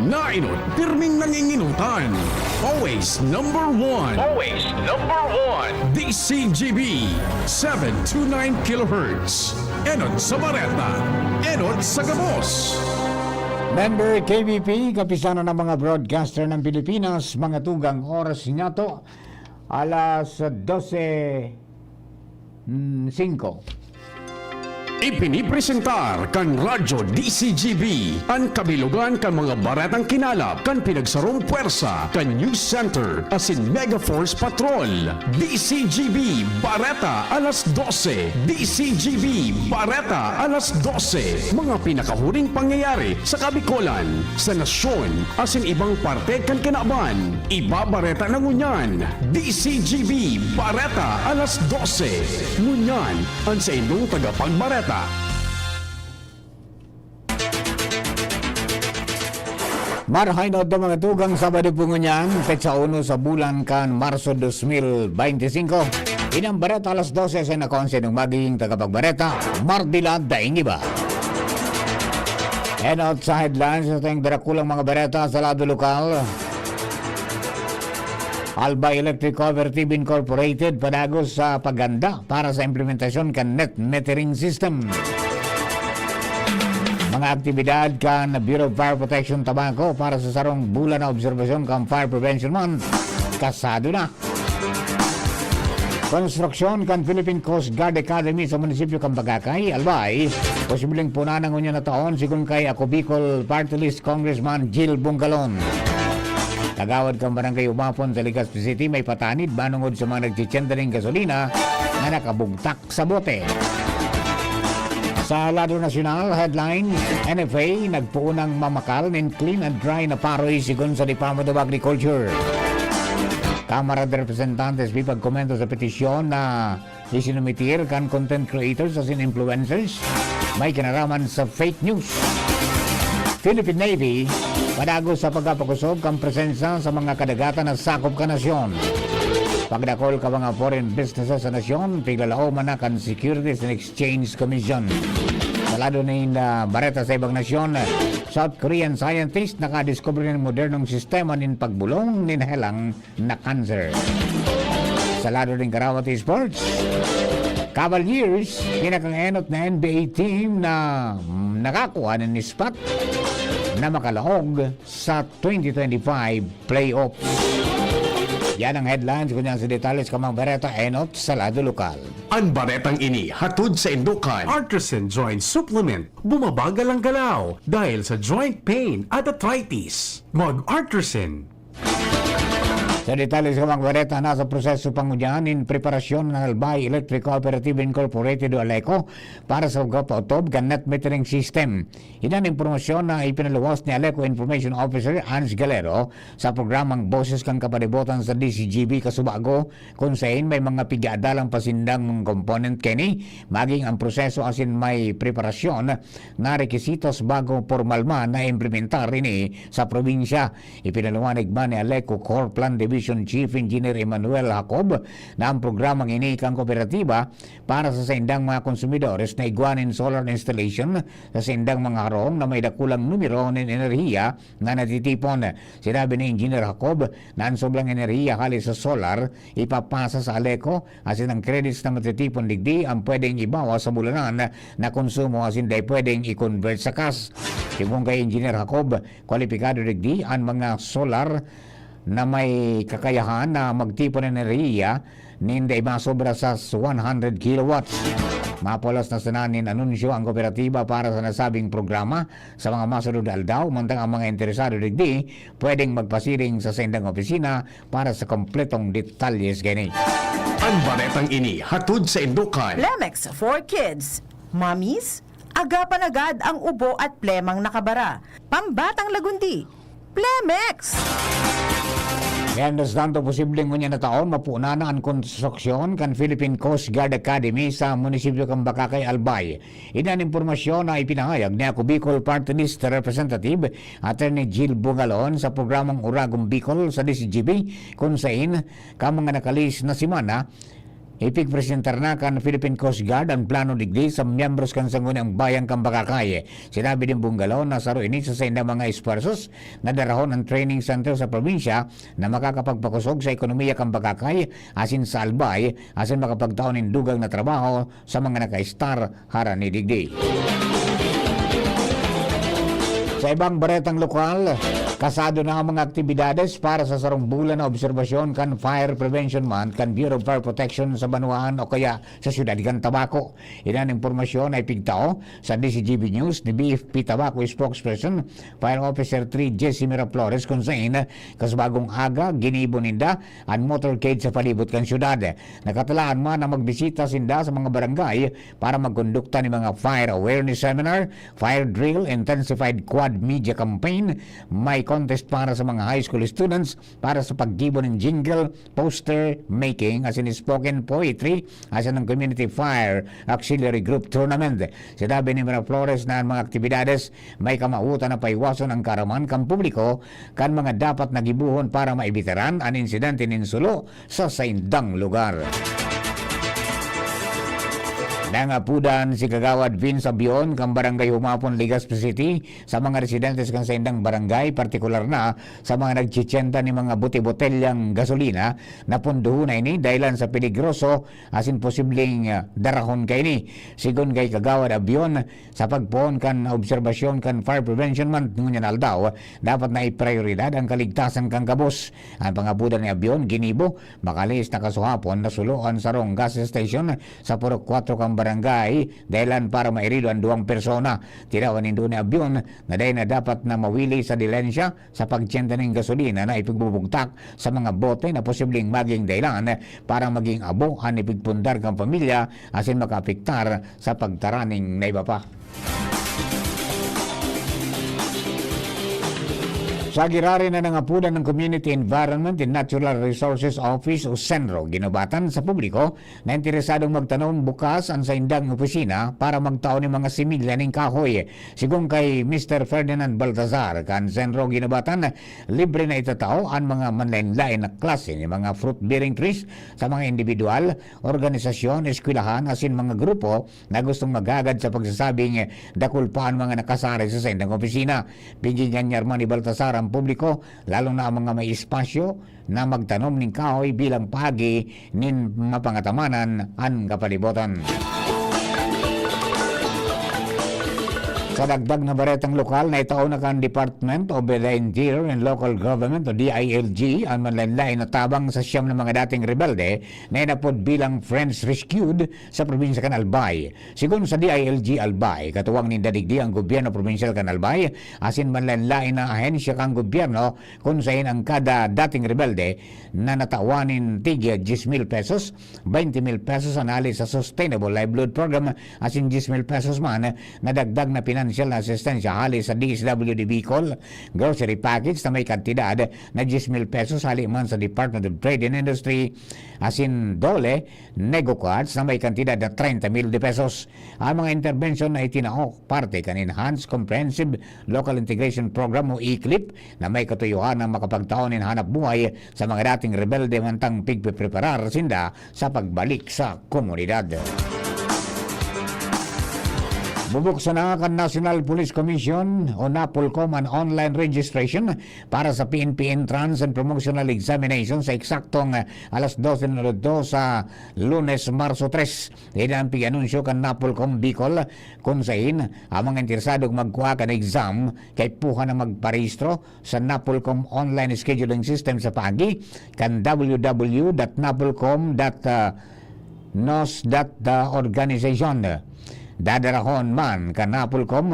Nainot, pirming nanginginutan. Always number one. Always number one. DCGB 729 kHz. Enot sa Bareta. Enot sa Gabos. Member KBP, kapisano ng mga broadcaster ng Pilipinas, mga tugang oras niya to, alas 12:05. Ipinipresentar kan Radyo DCGB ang kabilugan kan mga baretang kinalap kan pinagsarong puwersa kan News Center asin Megaforce Patrol. DCGB Bareta alas 12. DCGB Bareta alas 12. Mga pinakahuring pangyayari sa Kabikolan, sa nasyon asin ibang parte kan kinaban. Ibabareta na ngunyan. DCGB Bareta alas 12. Ngunyan ang sa inyong tagapagbareta. Marhainod ng mga tugang Sabado po ngunyan, petsa 1 sa bulan kan Marso 2025. Inang bareta alas 12 sa nakonse ng magiging tagapagbareta, Mardila Daing Iba. And out sa headlines sa tayong darakulang mga bareta sa lado lokal. Albay Electric Cover TV Incorporated padagos sa paganda para sa implementasyon kan net metering system. Mga aktibidad kan Bureau of Fire Protection Tabaco para sa sarong bulan na obserbasyon kan Fire Prevention Month. Kasado na. Konstruksyon kan Philippine Coast Guard Academy sa munisipyo kan Bagakay, Albay. Posibleng punanan ngunya na taon sigun kay Ako Bicol Party List Congressman Jill Bungalon. Kagawad kang barangay Umapon sa Legazpi City may patanid banungod sa mga nagtitsyenda ng gasolina na nakabugtak sa bote. Sa lado nasyonal, headline, NFA nagpuunang mamakal ng clean and dry na paroy sigon sa Department of Agriculture. Kamara de Representantes pagkomento sa petisyon na isinumitir kan content creators as in influencers may kinaraman sa fake news. Philippine Navy padagos sa pagkapakusog kang presensya sa mga kadagatan na sakop ka nasyon. Pagdakol ka mga foreign businesses sa nasyon, piglalao man na kan Securities and Exchange Commission. Sa lado na bareta sa ibang nasyon, South Korean scientist nakadiscover ng modernong sistema ng pagbulong ng helang na cancer. Sa lado ng Karawati Sports, Cavaliers, pinakang-enot na NBA team na nakakuha ng spot na makalaog sa 2025 playoffs. Yan ang headlines kunya sa detalles kamang bareta enot sa lado lokal. Ang baretang ini hatod sa Indukan. Artisan Joint Supplement. Bumabagal ang galaw dahil sa joint pain at arthritis. Mag-Artisan. Sa detalles kamang bareta, nasa proseso pangunyan in preparasyon ng Albay Electric Cooperative Incorporated o Aleco para sa pagpapautob ng net metering system. Inan impormasyon na ipinaluwas ni Aleco Information Officer Hans Galero sa programang Boses kang Kapalibutan sa DCGB Kasubago kung saan may mga pigadalang pasindang component kini maging ang proseso asin may preparasyon na rekisitos bago formal man na implementar rini sa probinsya. Ipinaluwanig ba ni Aleco Core Plan Division Chief Engineer Emmanuel Jacob na ang programang ini kang kooperatiba para sa saindang mga konsumidores na iguanin solar installation sa saindang mga harong na may dakulang numero ng enerhiya na natitipon. Sinabi ni Engineer Jacob na ang sobrang enerhiya hali sa solar ipapasa sa Aleco asin ang credits na matitipon digdi ang pwedeng ibawa sa bulanan na konsumo asin day pwedeng i-convert sa cash. Yung kay Engineer Jacob, kwalipikado digdi ang mga solar na may kakayahan na magtipon ng enerhiya ninday masobra sa 100 kilowatts. Mapolas na sananin anunsyo ang kooperatiba para sa nasabing programa sa mga masunod na aldaw, mantang ang mga interesado digdi pwedeng magpasiring sa sendang opisina para sa kompletong detalles gani. Ang baretang ini hatod sa Indukan. Plemex for Kids. Mommies, agapan agad ang ubo at plemang nakabara. Pambatang lagundi. Plemex! Yan das tanto posibleng ngunya na taon mapuna na ang konstruksyon kan Philippine Coast Guard Academy sa munisipyo kang Bakakay, Albay. Inan impormasyon na ipinahayag ni Ako Bicol Party List Representative Attorney Jill Bungalon sa programang Uragong Bicol sa DCGB kung saan ka mga nakalis na simana Ipigpresentar na kan Philippine Coast Guard ang plano digdi sa miyembros kan sangguniang bayang Kambakakay. Sinabi din Bunggalo na saro ini sa inda mga esforsos na darahon ang training center sa probinsya na makakapagpakusog sa ekonomiya Kambakakay asin sa Albay asin makapagtaon ng dugang na trabaho sa mga naka-star hara ni digdi. Sa ibang baretang lokal, kasado na ang mga aktibidades para sa sarong bulan na obserbasyon kan Fire Prevention Month kan Bureau of Fire Protection sa Banuan o kaya sa siyudad kan Tabaco. Inan impormasyon ay pigtao sa DCGB News ni BFP Tabaco spokesperson Fire Officer 3 Jesse Miraflores kung saan kasbagong aga ginibo ninda ang motorcade sa palibot kan siyudad. Nakatalaan man na magbisita sinda sa mga barangay para magkondukta ni mga fire awareness seminar, fire drill, intensified quad media campaign, may contest para sa mga high school students para sa paggibo ng jingle, poster making as in spoken poetry as in ng community fire auxiliary group tournament. Sinabi ni Miraflores na ang mga aktibidades may kamautan na paiwason ang karaman kan publiko kan mga dapat nagibuhon para maibitaran ang insidente ninsulo sa saindang lugar. Nangapudan si Kagawad Vince Abion kang barangay Humapon, Legazpi City sa mga residentes kang sa indang barangay, partikular na sa mga nagchichenta ni mga buti-botelyang gasolina na punduho na ini dahilan sa peligroso asin posibleng darahon kay ni. Sigon kay Kagawad Abion sa pagpoon kan obserbasyon kan Fire Prevention Month ngunyan aldaw dapat na iprioridad ang kaligtasan kang kabos. Ang pangapudan ni Abion ginibo makalis na kasuhapon na suluan sa rong gas station sa Purok 4 kang barangay dahilan para mairilo ang 2 persona. Tirawan nindo ni Abion na dahil na dapat na mawili sa dilensya sa pagtiyenta ng gasolina na ipigbubugtak sa mga bote na posibleng maging dahilan para maging abo ang ipigpundar kang pamilya asin makapiktar sa pagtaraning na iba pa. Sa girari na nangapudan ng Community Environment and Natural Resources Office o CENRO, ginubatan sa publiko na interesadong magtanong bukas ang sa indang opisina para magtaon ng mga similya ng kahoy. Sigong kay Mr. Ferdinand Baltazar, kan CENRO ginubatan, libre na itatao ang mga manlain-lain na klase ng mga fruit-bearing trees sa mga individual, organisasyon, eskwelahan, asin mga grupo na gustong magagad sa pagsasabing dakul pa ang mga nakasari sa indang opisina. Bigyan niya ni Baltazar ang publiko, lalo na ang mga may espasyo na magtanom ng kahoy bilang pagi nin mapangatamanan ang kapalibutan. Sa dagdag na baretang lokal na itaon na kan Department of the Interior and Local Government o DILG ang manlain-lain na tabang sa siyam ng mga dating rebelde na inapod bilang Friends Rescued sa probinsya kan Albay. Sigun sa DILG Albay, katuwang ni dadigdi ang gobyerno provinsyal kan Albay asin manlain-lain na ahensya kang gobyerno kung sain ang kada dating rebelde na natawanin tig 10,000 pesos, 20,000 pesos anali sa Sustainable Livelihood Program asin 10,000 pesos man na dagdag na financial assistance hali sa DSWD Bicol grocery package na may kantidad na 10,000 pesos hali man sa Department of Trade and Industry asin dole nego cards na may kantidad na 30,000 pesos. Ang mga intervention na itinaok parte kan Enhanced Comprehensive Local Integration Program o ECLIP na may katuyuhan ng makapagtaon ng hanap buhay sa mga dating rebelde mantang pigpipreparar sinda sa pagbalik sa komunidad. Bubuksan na kan National Police Commission o NAPOLCOM ang online registration para sa PNP Entrance and Promotional Examination sa eksaktong alas 12:02 sa Lunes, Marso 3. Yan ang pig-anunsyo kan NAPOLCOM Bicol kung sain ang mga interesadong magkuha kan exam kay puha na magparehistro sa NAPOLCOM online scheduling system sa pagi kan www.napolcom.nos.organization. Dadarahon man ka NAPOLCOM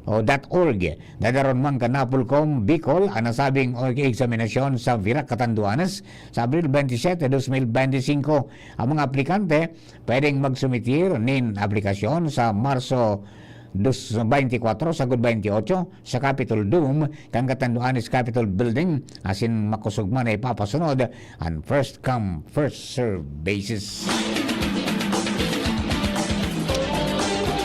o .org. Dadaron man ka NAPOLCOM Bicol ang nasabing eksaminasyon sa Virac, Catanduanes sa Abril 27, 2025. Ang mga aplikante pwedeng magsumitir nin aplikasyon sa Marso 24 sagod 28 sa Capitol Dome kang Catanduanes Capitol Building asin makusugman ay papasunod ang first come first serve basis.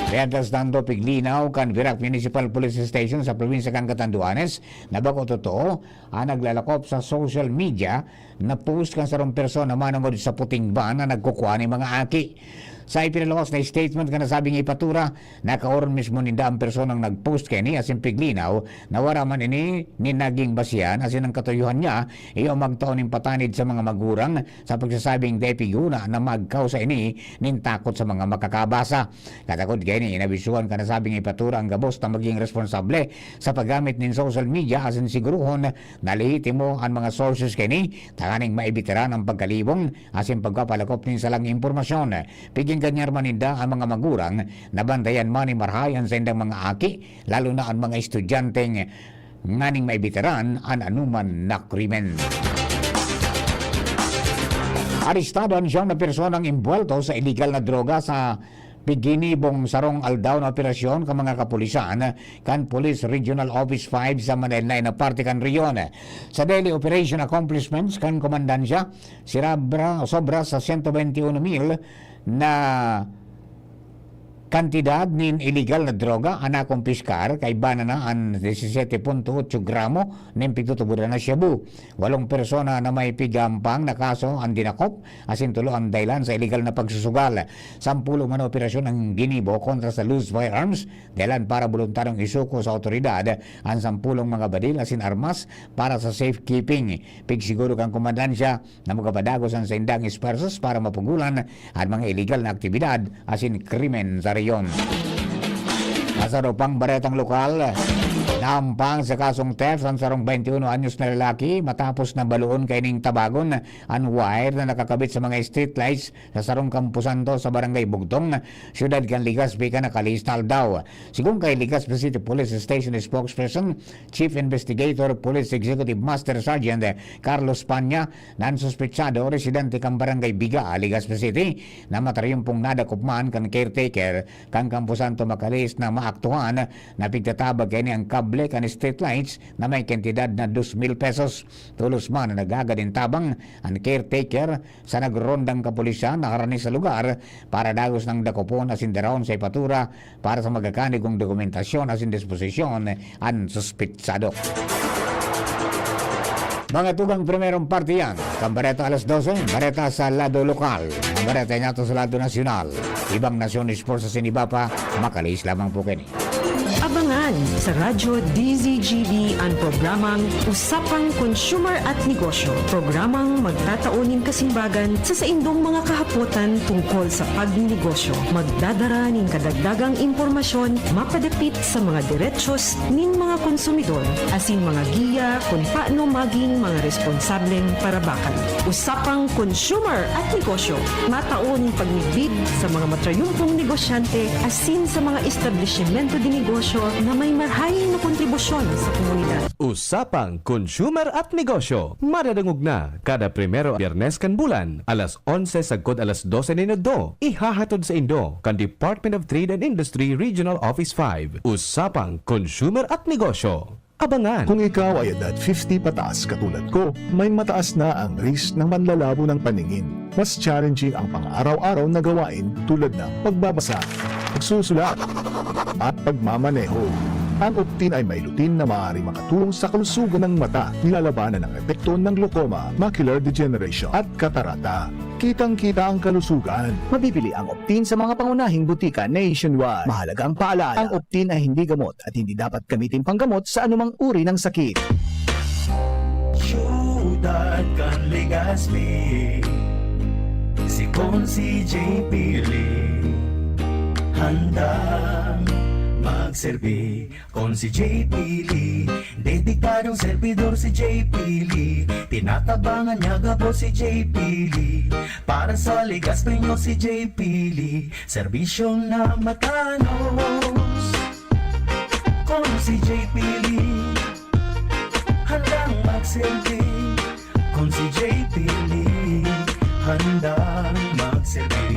Riantas Dando Piglinaw kan Virac Municipal Police Station sa probinsya kan Catanduanes na bako totoo ang naglalakop sa social media na post kan sarong persona manungod sa puting van na nagkukuha ni mga aki. Sa ipinalawas na statement ka nasabing ipatura, nakaoron mismo ninda ang personang nagpost kini asin piglinaw na wara man ini ni naging basihan asin ang katuyuhan niya iyo magtaon ng patanid sa mga magurang sa pagsasabing depiguna na magkaw sa ini nin takot sa mga makakabasa. Katakot kini inabisuhan ka nasabing ipatura ang gabos na maging responsable sa paggamit nin social media asin siguruhon na lehitimo ang mga sources kini takaning maibitiran ang pagkalibong asin pagpapalakop nin salang impormasyon. Piging kanyar maninda ang mga magurang na bandayan man ni marhayan sa indang mga aki, lalo na ang mga estudyanteng nganing maibitiran ang anuman na krimen. Arestado ang siyang na personang imbuelto sa illegal na droga sa piginibong sarong aldaw na operasyon ka mga kapulisan kan Police Regional Office 5 sa Manila na parte kan Rion. Sa daily operation accomplishments kan komandansya, sobra sa 121,000 na kantidad nin illegal na droga ang nakumpiskar kay banana ang 17.8 gramo nin pitutuburan na shabu. 8 persona na may pigampang na kaso ang dinakop asin tulo ang daylan sa illegal na pagsusugal. 10 man operasyon ang ginibo kontra sa loose firearms daylan para voluntaryong isuko sa otoridad ang 10 mga badil asin armas para sa safekeeping. Pigsiguro kang komandansya na magabadagos ang sindang espersos para mapugulan ang mga illegal na aktibidad asin krimen sa Rion. Masarupang baretang lokal, nampang sa kasong theft ang sarong 21 anyos na lalaki matapos na baluon kay ning tabagon ang wire na nakakabit sa mga street lights sa sarong Camposanto sa barangay Bugtong, siyudad kan Legazpi ka nakalistal daw. Sigung kay Legazpi City Police Station spokesperson, Chief Investigator Police Executive Master Sergeant Carlos Panya, nansuspetsado residente kang barangay Biga, Legazpi City, na matarimpong nadakupman kan caretaker kang Camposanto Macalis na maaktuhan na pigtatabag kay ang kable kan street lights na may kantidad na 2,000 pesos. Tulos man na nagagadin tabang ang caretaker sa nagrondang kapulisan na karani sa lugar para dagos ng dakopon asin darawon sa ipatura para sa magkakanigong dokumentasyon asin disposisyon ang suspitsado. Mga tugang primerong partiyan, kambareta alas 12, bareta sa lado lokal, ang bareta nato sa lado nasyonal. Ibang nasyon sports sa sinibapa, makalis lamang po kini. Abangan sa Radyo DZGB ang programang Usapang Consumer at Negosyo. Programang magtataunin kasimbagan sa saindong mga kahapotan tungkol sa pagninegosyo. Magdadara ng kadagdagang impormasyon mapadapit sa mga diretsyon nin mga konsumidor asin mga giya kung paano maging mga responsableng parabakan. Usapang Consumer at Negosyo. Mataunin pagnigbid sa mga matrayumpong negosyante asin sa mga establishmento di negosyo na may marhaing na kontribusyon sa komunidad. Usapang Consumer at Negosyo. Madadangog na kada primero Biyernes kan bulan, alas 11 sagkod alas 12 minuto. Ihahatod sa Indo kan Department of Trade and Industry Regional Office 5. Usapang Consumer at Negosyo. Abangan. Kung ikaw ay edad 50 pataas katulad ko, may mataas na ang risk ng manlalabo ng paningin. Mas challenging ang pang-araw-araw na gawain tulad ng pagbabasa, pagsusulat, at pagmamaneho. Ang Optin ay may lutin na maaari makatulong sa kalusugan ng mata, nilalabanan ang epekto ng glaucoma, macular degeneration at katarata. Kitang-kita ang kalusugan. Mabibili ang Optin sa mga pangunahing butika nationwide. Mahalaga ang paalala, ang Optin ay hindi gamot at hindi dapat gamitin panggamot sa anumang uri ng sakit. Siyudad kan Legazpi, si Consi J. Pili, handang magserbi kon si J. Pili. Dedikadong servidor si J. Pili, tinatabangan niya gapo si J. Pili. Para sa Legazpi nyo si J. Pili, serbisyong na matanos. Kon si J. Pili, handang magserbi. Kon si J. Pili, handang magserbi.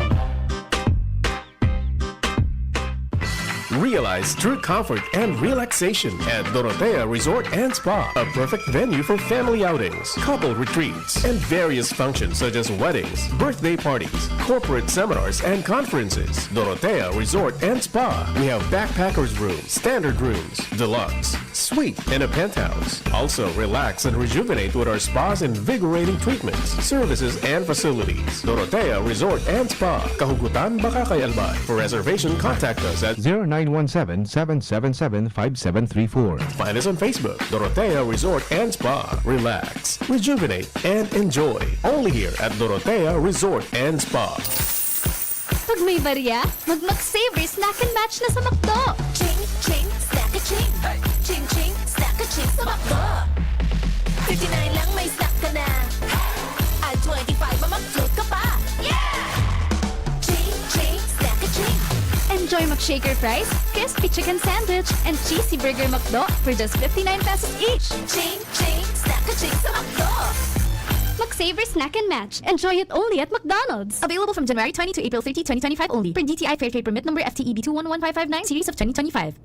Realize true comfort and relaxation at Dorotea Resort and Spa, a perfect venue for family outings, couple retreats, and various functions such as weddings, birthday parties, corporate seminars, and conferences. Dorotea Resort and Spa. We have backpackers rooms, standard rooms, deluxe, suite, and a penthouse. Also, relax and rejuvenate with our spas and invigorating treatments, services, and facilities. Dorotea Resort and Spa, Kahugutan, Bakakay, Albay. For reservation, contact us at 0917-777-5734. Find us on Facebook, Dorotea Resort and Spa. Relax, rejuvenate, and enjoy. Only here at Dorotea Resort and Spa. Pag may barya, mag-McSaver Snack and Match na sa McDo. Ching, ching, snack a ching. Ching, ching, snack a ching sa McDo. 59 lang may snack ka na. At 25 mag-float ka pa. Yeah! Ching, ching, snack a ching. Enjoy McShaker fries, crispy chicken sandwich, and cheesy burger McDo for just 59 pesos each. Ching, ching, snack a ching sa McDo. McSaver Snack and Match. Enjoy it only at McDonald's. Available from January 20 to April 30, 2025 only. Per DTI Fair Trade Permit number FTEB 211559 series of 2025.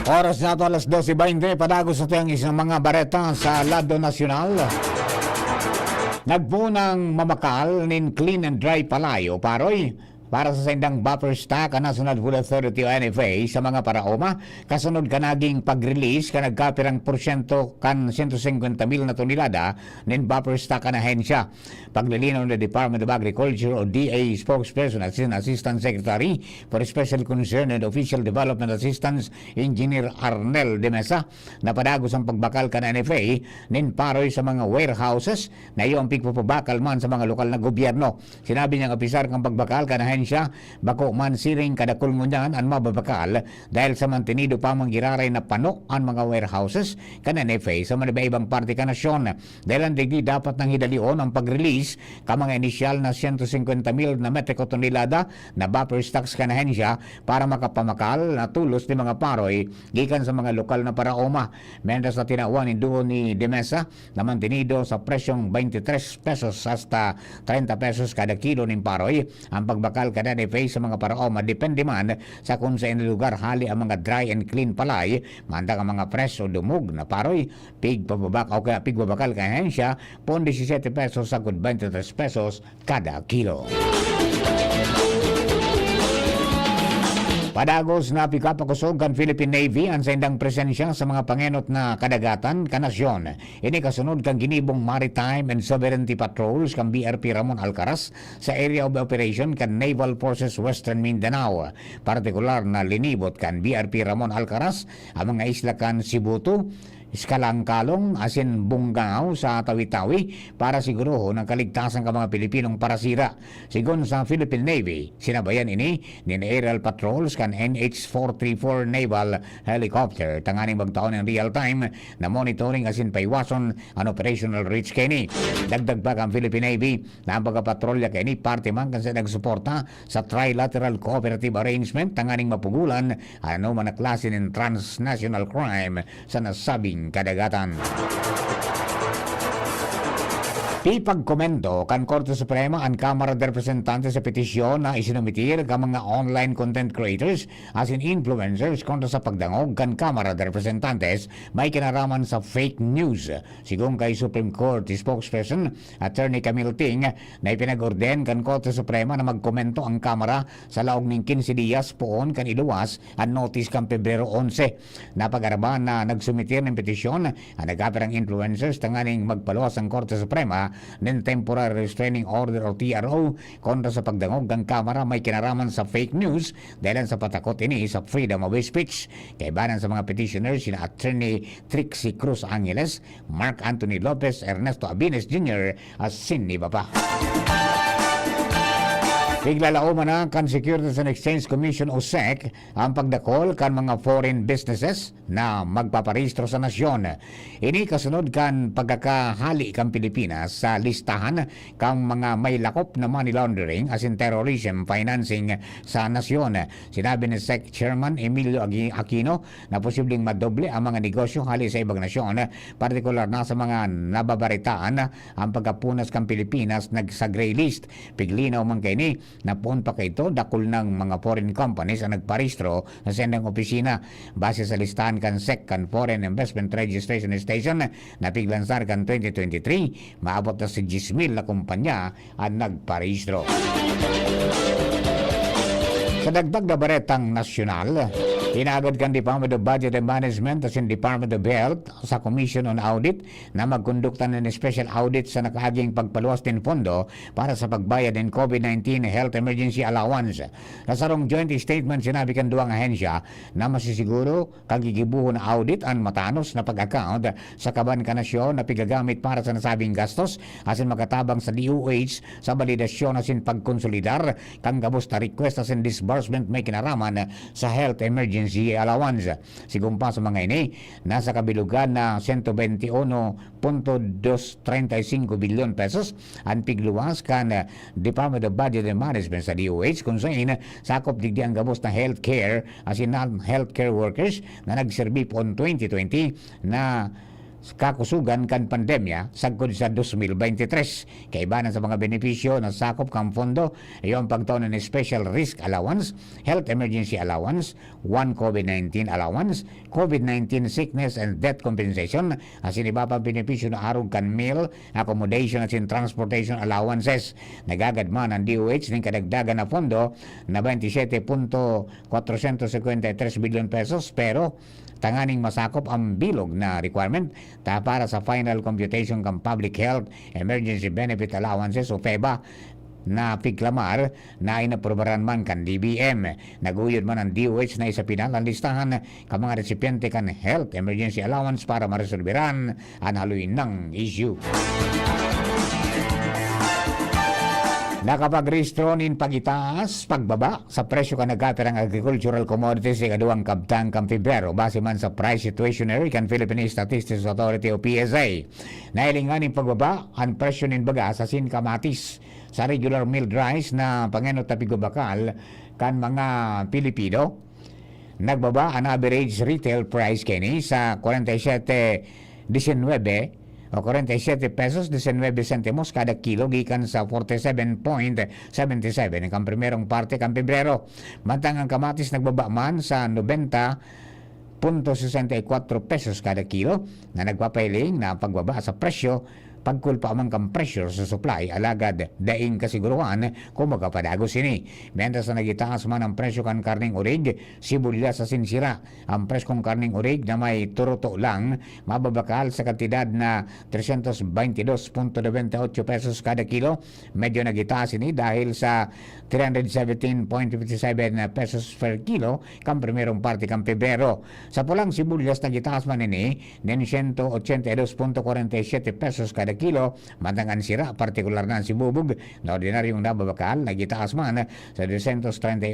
Oras na ito, alas 12:20, padagos natin ang isang mga bareta sa Lado Nacional. Nagpunang mamakal nin clean and dry palayo, paroy, para sa sendang buffer stock ang National Food Authority o NFA sa mga paraoma, kasunod ka naging pag-release ka nagkapirang porsyento kan 150,000 na tonelada nin buffer stock kan ahensya. Paglilinaw ng Department of Agriculture o DA spokesperson at Assistant Secretary for Special Concern and Official Development Assistance Engineer Arnel de Mesa, na padagos ang pagbakal kan NFA nin paroy sa mga warehouses na iyo ang pigpapabakal man sa mga lokal na gobyerno. Sinabi niyang opisar kang pagbakal kan ahensya, bako man siring kadakol ngunyan ang mababakal dahil sa mantinido pa manggiraray na pano ang mga warehouses kan NFA sa mga ibang parte ka nasyon. Dahil ang digdi dapat nang hidalion ang pag-release ka mga inisyal na 150,000 na metriko tonelada na buffer stocks kan ahensya para makapamakal na tulos ni mga paroy gikan sa mga lokal na paraoma. Mendas na tinawan ni doon ni Demesa na mantinido sa presyong 23 pesos hasta 30 pesos kada kilo ng paroy ang pagbakal kada NFA sa mga paraoma, depende man sa kung sa lugar hali ang mga dry and clean palay, manda ang mga fresh o dumog na paroy, pigpababak o kaya pigbabakal ka ahensya, pon 17 pesos sa 23 pesos kada kilo. Padagos na pikapakusog kan Philippine Navy ang sendang presensya sa mga pangenot na kadagatan kanasyon. Ini kasunod kang ginibong Maritime and Sovereignty Patrols kan BRP Ramon Alcaraz sa Area of Operation kan Naval Forces Western Mindanao. Partikular na linibot kan BRP Ramon Alcaraz ang mga isla kan Sibuto, Iskalangkalong, asin Bunggao sa Tawi-Tawi para siguruho ng kaligtasan ng mga Pilipinong parasira. Sigon sa Philippine Navy, sinabayan ini nin aerial patrols kan NH-434 naval helicopter tanganing magtaon ng real time na monitoring asin paiwason ang operational reach kini. Dagdag pa ang Philippine Navy na ang pagkapatrolya kini parte man kan sa nagsuporta sa trilateral cooperative arrangement tanganing mapugulan ano man na klase ng transnational crime sa nasabing kadagatan. Ipagkomento kan Korte Suprema ang Kamara de Representantes sa petisyon na isinumitir ka mga online content creators as in influencers kontra sa pagdangog kan Kamara de Representantes may kinaraman sa fake news. Sigong kay Supreme Court spokesperson Attorney Camille Ting na ipinag-orden kan Korte Suprema na magkomento ang Kamara sa laog ning 15 días poon kan iluwas ang notice kan Pebrero 11. Napag-araban na nagsumitir ng petisyon ang nagkapirang influencers tanganing magpaluwas ang Korte Suprema ng Temporary Restraining Order o TRO kontra sa pagdangog ng Kamara may kinaraman sa fake news dahil sa patakot ini sa freedom of speech. Kaibanan sa mga petitioners sina Attorney Trixie Cruz Angeles, Mark Anthony Lopez, Ernesto Abines Jr. at Cindy Bapa. Iglalao man kan Securities and Exchange Commission o SEC ang pagdakol kan mga foreign businesses na magpaparehistro sa nasyon. Ini kasunod kan pagkakahali kan Pilipinas sa listahan kang mga may lakop na money laundering as in terrorism financing sa nasyon. Sinabi ni SEC Chairman Emilio Aquino na posibleng madoble ang mga negosyo hali sa ibang nasyon, partikular na sa mga nababaritaan ang pagkapunas kan Pilipinas sa gray list. Piglinaw man kini Napoon pa kay ito, dakol ng mga foreign companies ang nagparehistro sa sendang opisina base sa listahan kan SEC kan Foreign Investment Registration Station na piglansar kan 2023, maabot na si 10,000 na kumpanya ang nagparehistro. Sa dagdag na baretang nasyonal, hinagad kan Department of Budget and Management at Department of Health sa Commission on Audit na magkondukta ng special audit sa nakaaging pagpaluwas din pondo para sa pagbayad ng COVID-19 Health Emergency Allowance. Nasarong joint statement sinabi kan duwang ahensya na masisiguro kagigibuho na audit ang matanos na pag-account sa kaban kanasyon na pigagamit para sa nasabing gastos asin makatabang sa DOH sa validasyon asin pagkonsolidar kang gabos na request asin disbursement may kinaraman sa health emergency allowance. Sigumpa sa mga ini, nasa kabilugan na 121.235 bilyon pesos ang pigluwas kan Department of Budget and Management sa DOH kung saan sakop digdi ang gabos na healthcare asin non-healthcare workers na nagserbi poon 2020 na kakusugan kan pandemya sagkod sa 2023. Kaibanan sa mga benepisyo na sakop kang fondo ay ang pagtaon ng Special Risk Allowance, Health Emergency Allowance, One COVID-19 Allowance, COVID-19 Sickness and Death Compensation, asin iba pa benepisyo na arog kan meal, accommodation asin transportation allowances. Nagagadman ang DOH ng kadagdagan na fondo na 27.453 bilyon pesos pero tanganing masakop ang bilog na requirement para sa final computation ng Public Health Emergency Benefit Allowances o FEBA na piglamar na inaprobaran man kan DBM. Naguyod man ang DOH na isa pinal ang listahan ka mga recipiente kan Health Emergency Allowance para maresolveran ang haluin ng issue. Nakapag-rehistro nin pagitaas, pagbaba sa presyo ka nagatirang agricultural commodities sa kaduang kabtang kang Pebrero base man sa price situationary kan Philippine Statistics Authority o PSA. Nailingan nin pagbaba ang presyo nin bagas asin kamatis sa regular milled rice na pangenot tapigo bakal kan mga Pilipino. Nagbaba ang average retail price kini sa 47.19 o 47 pesos 19 centimos kada kilo gikan sa 47.77 ang primerong parte kan Pebrero. Mantang ang kamatis nagbaba man sa 90.64 pesos kada kilo na nagpapailing na pagbaba sa presyo pagkulpa amang kang pressure sa supply alagad daing kasiguruan kung magapadagos ini. Mientras na nagitaas man ang presyo kan karning urig, sibuyas sa sinsira. Ang presyo kong karning urig na may turuto lang mababakal sa kantidad na 322.98 pesos kada kilo. Medyo nagitaas ini dahil sa 317.57 pesos per kilo kan primerong parte kan Pebrero. Sa pulang sibuyas nagitaas man ini ng 182.47 pesos kada kilo, mantangan sira, partikular na si bubog na ordinaryong nababakal, nagitaas man sa 231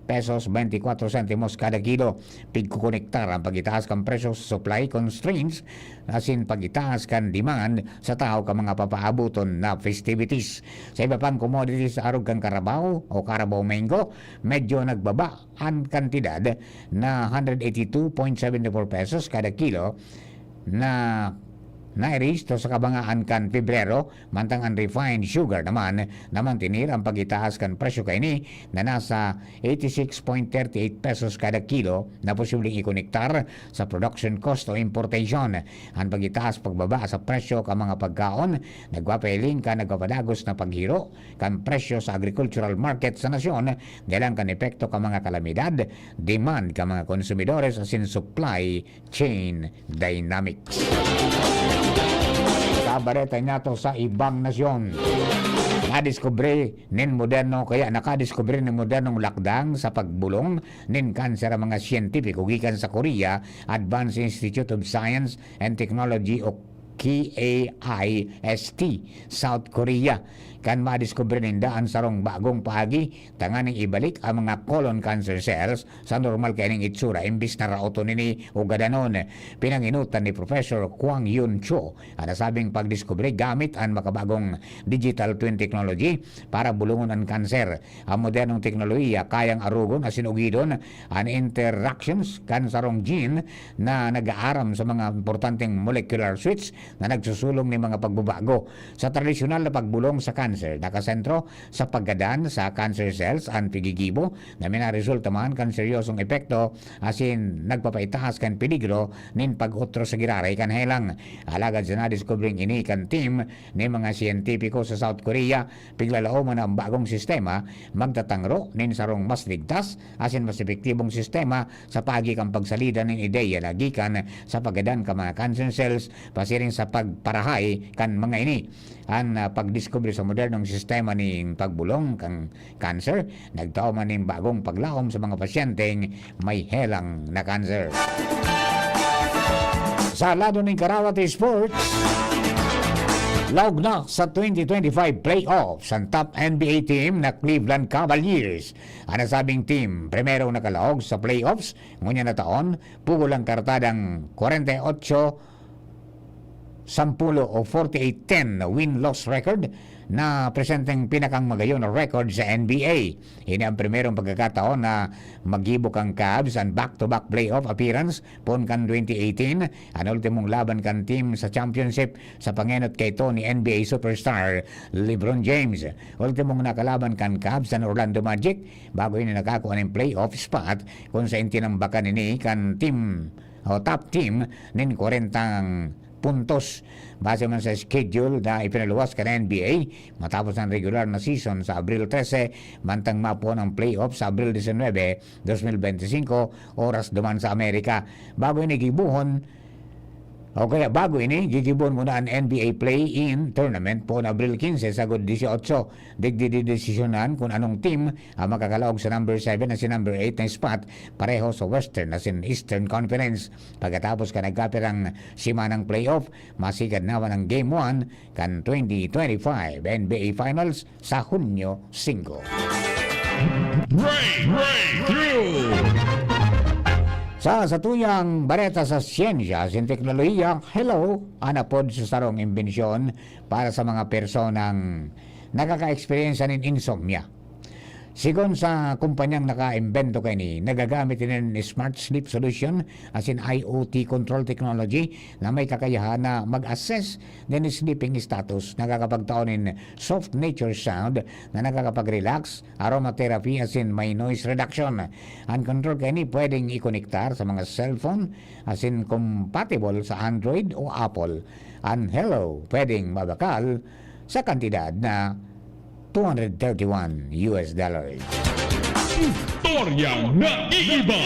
pesos 24 centimos kada kilo. Pigkukonektar ang pagitaas kan presyo sa supply constraints asin pagitaas kan demand sa tao ka mga papaabuton na festivities. Sa iba pang commodities arog kan Carabao o Carabao Mango, medyo nagbaba ang kantidad na 182.74 pesos kada kilo na nairesto sa kabangaan kan Pebrero, mantang ang refined sugar naman tinir ang pagitaas kan presyo kaini na nasa 86.38 pesos kada kilo na posibleng ikonektar sa production cost o importation. Ang pagitaas pagbaba sa presyo ka mga pagkaon nagwapailing ka nagpapadagos na paghiro kan presyo sa agricultural market sa nasyon dalang kan epekto ka mga kalamidad, demand ka mga konsumidores asin supply chain dynamics. Kabareta nato sa ibang nasyon. Nakadiskubre nin modernong lakdang sa pagbulong nin kanser ang mga siyentipiko gikan sa Korea Advanced Institute of Science and Technology o KAIST South Korea. Kan madiskubre ninda ang sarong bagong paagi tanganing ibalik ang mga colon cancer cells sa normal kaning itsura imbis na raoto nini o gadanon. Pinanginutan ni Professor Kwang Yun Cho ang nasabing pagdiskubre gamit ang makabagong digital twin technology para bulungon ang kanser. Ang modernong teknolohiya kayang arugon asin ugidon ang interactions kan sarong gene na nag-aaram sa mga importanteng molecular switch na nagsusulong ni mga pagbabago sa tradisyonal na pagbulong sa kanser. Nakasentro sa paggadan sa cancer cells ang pigigibo na minaresulta man kan seryosong epekto asin nagpapaitaas kan peligro nin pag-utro sa giraray kan helang. Alagad sa na-discovering ini kan team ni mga siyentipiko sa South Korea piglalao man ang bagong sistema magtatangro nin sarong mas ligtas asin mas epektibong sistema sa pagi kang pagsalida nin ideya lagikan sa paggadan ka mga cancer cells pasiring sa pagparahay kan mga ini. Ang pagdiscover sa modernong sistema ning pagbulong kang cancer nagtao man ning bagong paglaom sa mga pasyenteng may helang na cancer. Sa lado ng Karawati Sports, laog na sa 2025 playoffs ang top NBA team na Cleveland Cavaliers. Ang nasabing team, primero nakalaog sa playoffs, ngunya na taon, pugol ang kartadang 48 10 o 48-10 na win-loss record na presenteng pinakang magayon na record sa NBA. Ini ang primerong pagkakataon na magibok ang Cavs ang back-to-back playoff appearance pon kan 2018. Ang ultimong laban kan team sa championship sa pangenot kay Tony NBA superstar LeBron James. Ultimong nakalaban kan Cavs sa Orlando Magic bago ini nakakuha ng playoff spot kung sa intinambakan ini kan team o top team nin 40 puntos base man sa schedule na ipinaluwas ka ng NBA matapos ang regular na season sa Abril 13 mantang mapo ng playoff sa Abril 19, 2025 oras duman sa Amerika. Bago ini gibuhon o kaya bago ini gigibon muna ang NBA Play-In Tournament po na Abril 15 sa God 18. Digdidesisyonan kung anong team ang makakalaog sa number 7 na si number 8 na spot pareho sa Western na sin Eastern Conference. Pagkatapos ka nagkapirang simanang playoff, masigad naman ang Game 1 kan 2025 NBA Finals sa Hunyo 5. Sa tuyang bareta sa siyensya sin teknolohiya, hello, anapod sa sarong imbensyon para sa mga personang nakaka-experience ng insomnia. Sigon sa kumpanyang naka-imbento kay ni, nagagamit din ng Smart Sleep Solution as in IoT control technology na may kakayahan na mag-assess din sleeping status, nakakapagtaon in soft nature sound na nakakapag-relax, aromatherapy as in may noise reduction. Ang control kay ni pwedeng i-connectar sa mga cellphone as in compatible sa Android o Apple. Ang hello pwedeng mabakal sa kantidad na $231. Istoryang naiiba!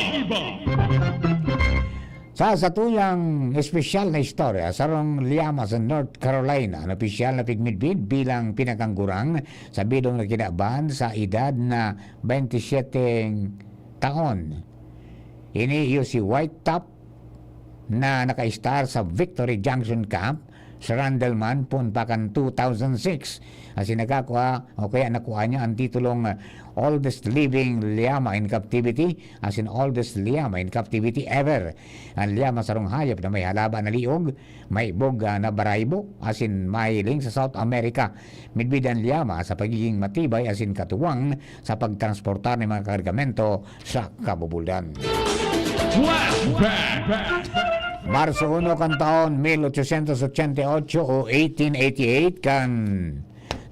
Sa tuyang espesyal na istorya, sarong Liama sa North Carolina, ang opisyal na pigmidbid bilang pinakangurang sa bidong na kinaban sa edad na 27 taon. Ini si White Top na naka-star sa Victory Junction Camp sa Randleman Punpakan 2006. As nakakuha o kaya nakuha niya ang titulong Oldest Living Llama in Captivity as in Oldest Llama in Captivity Ever. Ang llama sarong hayop na may halaban na liog, may bog na baraybo as in mahiling sa South America. Midbid ang llama sa pagiging matibay as in katuwang sa pagtransportar ng mga kargamento sa kabubulan. Marso 1 kan taon 1888 o 1888 kan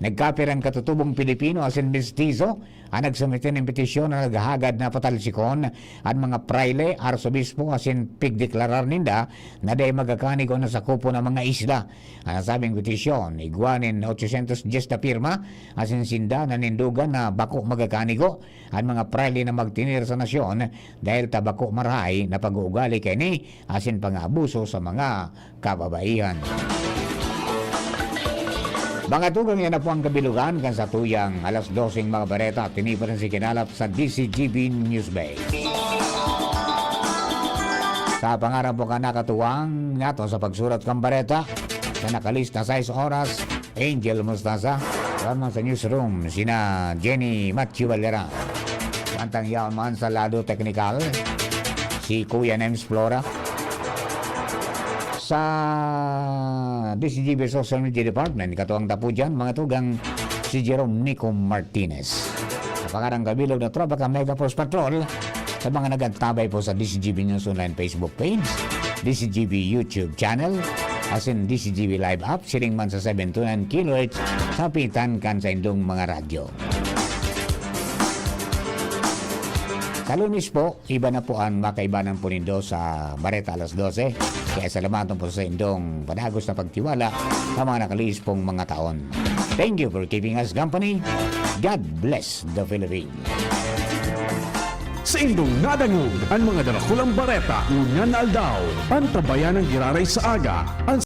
nagkapirang katutubong Pilipino as in mestizo ang nagsumite ng petisyon na naghahagad na patalsikon at mga praile, arsobispo as in pigdeklarar ninda na day magakanigo na sa kupo ng mga isla. Ang sabing petisyon, iguanin 810 na pirma as in sinda na nindugan na bako magakanigo at mga praile na magtinir sa nasyon dahil tabako marahay na pag-uugali kay ni as in pang-abuso sa mga kababaihan. Mga tugang yan na po ang kabilugan kan sa tuyang alas 12 mga bareta at tinipa rin si kinalap sa DCGB News Bay. Sa pangarap po ka nakatuwang nato sa pagsurat kang bareta sa nakalista 6 oras, Angel Mustasa, naman sa newsroom sina Jenny Matthew Valera. Pantang yaon man sa lado teknikal, si Kuya Nems Flora. Sa DCGB Social Media Department, katuwang tapo dyan, mga tugang si Jerome Nico Martinez. Sa pangarang kabilog na tropa ka Mega Force Patrol, sa mga nagantabay po sa DCGB News Online Facebook page, DCGB YouTube channel, as in DCGB Live app, siling man sa 729 kHz sa pitan kan sa indong mga radyo. Sa Lunes po, iba na po ang makaibanan po nindo sa Bareta alas 12. Kaya salamatan po sa indong panagos na pagtiwala sa mga nakalis pong mga taon. Thank you for keeping us company. God bless the Philippines. Sa indong nadangog ang mga darakulang bareta, unya na aldaw, ang tabayan ng giraray sa aga, ang